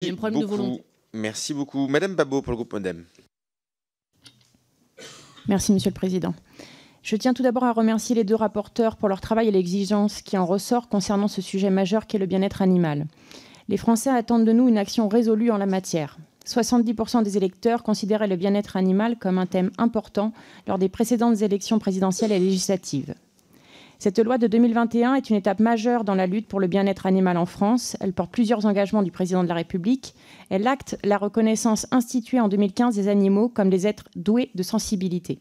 Il y a un problème de volonté. Merci beaucoup. Madame Babot pour le groupe Modem. Merci, Monsieur le Président. Je tiens tout d'abord à remercier les deux rapporteurs pour leur travail et l'exigence qui en ressort concernant ce sujet majeur qu'est le bien-être animal. Les Français attendent de nous une action résolue en la matière. 70% des électeurs considéraient le bien-être animal comme un thème important lors des précédentes élections présidentielles et législatives. Cette loi de 2021 est une étape majeure dans la lutte pour le bien-être animal en France. Elle porte plusieurs engagements du président de la République. Elle acte la reconnaissance instituée en 2015 des animaux comme des êtres doués de sensibilité.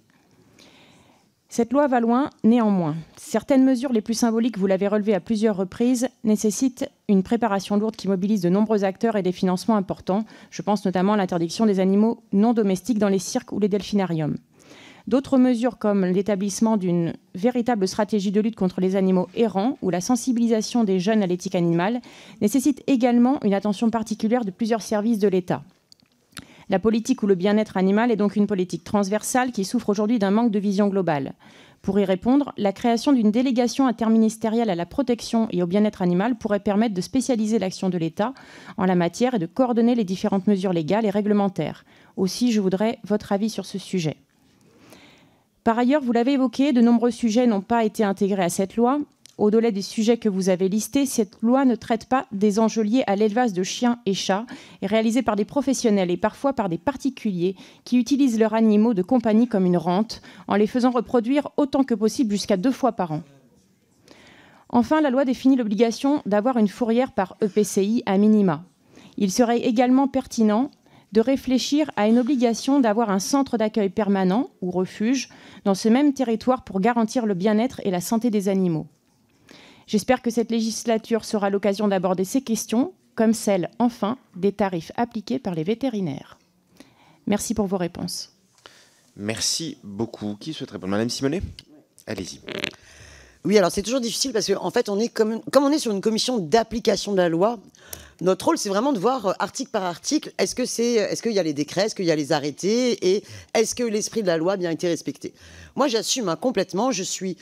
Cette loi va loin, néanmoins. Certaines mesures les plus symboliques, vous l'avez relevé à plusieurs reprises, nécessitent une préparation lourde qui mobilise de nombreux acteurs et des financements importants. Je pense notamment à l'interdiction des animaux non domestiques dans les cirques ou les delphinariums. D'autres mesures comme l'établissement d'une véritable stratégie de lutte contre les animaux errants ou la sensibilisation des jeunes à l'éthique animale nécessitent également une attention particulière de plusieurs services de l'État. La politique ou le bien-être animal est donc une politique transversale qui souffre aujourd'hui d'un manque de vision globale. Pour y répondre, la création d'une délégation interministérielle à la protection et au bien-être animal pourrait permettre de spécialiser l'action de l'État en la matière et de coordonner les différentes mesures légales et réglementaires. Aussi, je voudrais votre avis sur ce sujet. Par ailleurs, vous l'avez évoqué, de nombreux sujets n'ont pas été intégrés à cette loi. Au-delà des sujets que vous avez listés, cette loi ne traite pas des enjeux liés à l'élevage de chiens et chats, et réalisés par des professionnels et parfois par des particuliers qui utilisent leurs animaux de compagnie comme une rente, en les faisant reproduire autant que possible jusqu'à 2 fois par an. Enfin, la loi définit l'obligation d'avoir une fourrière par EPCI à minima. Il serait également pertinent de réfléchir à une obligation d'avoir un centre d'accueil permanent ou refuge dans ce même territoire pour garantir le bien-être et la santé des animaux. J'espère que cette législature sera l'occasion d'aborder ces questions, comme celle, enfin, des tarifs appliqués par les vétérinaires. Merci pour vos réponses. Merci beaucoup. Qui souhaite répondre? Madame Simonet? Allez-y. Oui, alors c'est toujours difficile parce qu'en fait, on est comme on est sur une commission d'application de la loi, notre rôle, c'est vraiment de voir article par article, est-ce qu'il y a les décrets, est-ce qu'il y a les arrêtés, et est-ce que l'esprit de la loi a bien été respecté. Moi, j'assume complètement, je suis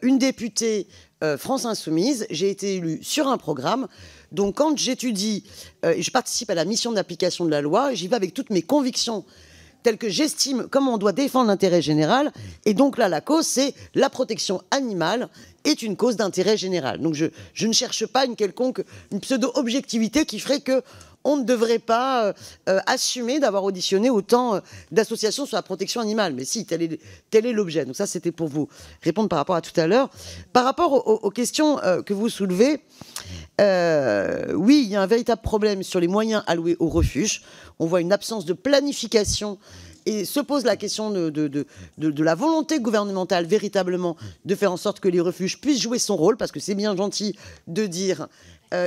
une députée France Insoumise, j'ai été élue sur un programme, donc quand j'étudie et je participe à la mission d'application de la loi, j'y vais avec toutes mes convictions, telles que j'estime comment on doit défendre l'intérêt général, et donc là, la cause, c'est la protection animale est une cause d'intérêt général. Donc je ne cherche pas une pseudo-objectivité qui ferait que on ne devrait pas assumer d'avoir auditionné autant d'associations sur la protection animale. Mais si, tel est l'objet. Donc ça, c'était pour vous répondre par rapport à tout à l'heure. Par rapport aux questions que vous soulevez, oui, il y a un véritable problème sur les moyens alloués aux refuges. On voit une absence de planification et se pose la question de la volonté gouvernementale véritablement de faire en sorte que les refuges puissent jouer son rôle, parce que c'est bien gentil de dire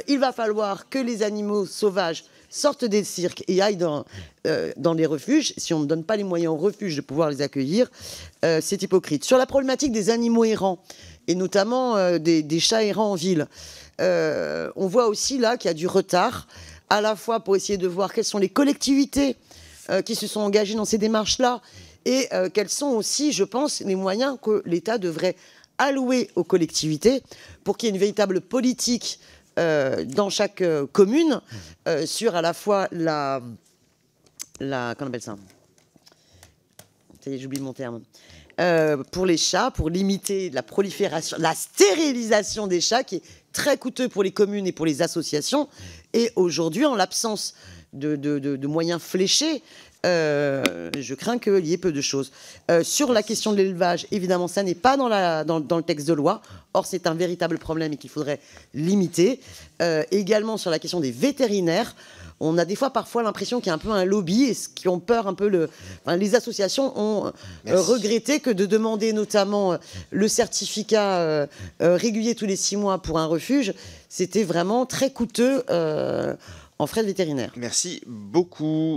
il va falloir que les animaux sauvages sortent des cirques et aillent dans les refuges. Si on ne donne pas les moyens aux refuges de pouvoir les accueillir, c'est hypocrite. Sur la problématique des animaux errants, et notamment des chats errants en ville, on voit aussi là qu'il y a du retard, à la fois pour essayer de voir quelles sont les collectivités qui se sont engagés dans ces démarches-là, et quels sont aussi, je pense, les moyens que l'État devrait allouer aux collectivités pour qu'il y ait une véritable politique dans chaque commune sur à la fois la qu'on appelle ça, j'oublie mon terme, pour les chats, pour limiter la prolifération, la stérilisation des chats, qui est très coûteux pour les communes et pour les associations. Et aujourd'hui, en l'absence de moyens fléchés, je crains qu'il y ait peu de choses. Sur la question de l'élevage, évidemment, ça n'est pas dans le texte de loi. Or, c'est un véritable problème et qu'il faudrait limiter. Également, sur la question des vétérinaires, on a parfois l'impression qu'il y a un peu un lobby, et qui ont peur un peu les associations ont regretté que de demander notamment le certificat régulier tous les 6 mois pour un refuge, c'était vraiment très coûteux en frais de vétérinaire. Merci beaucoup.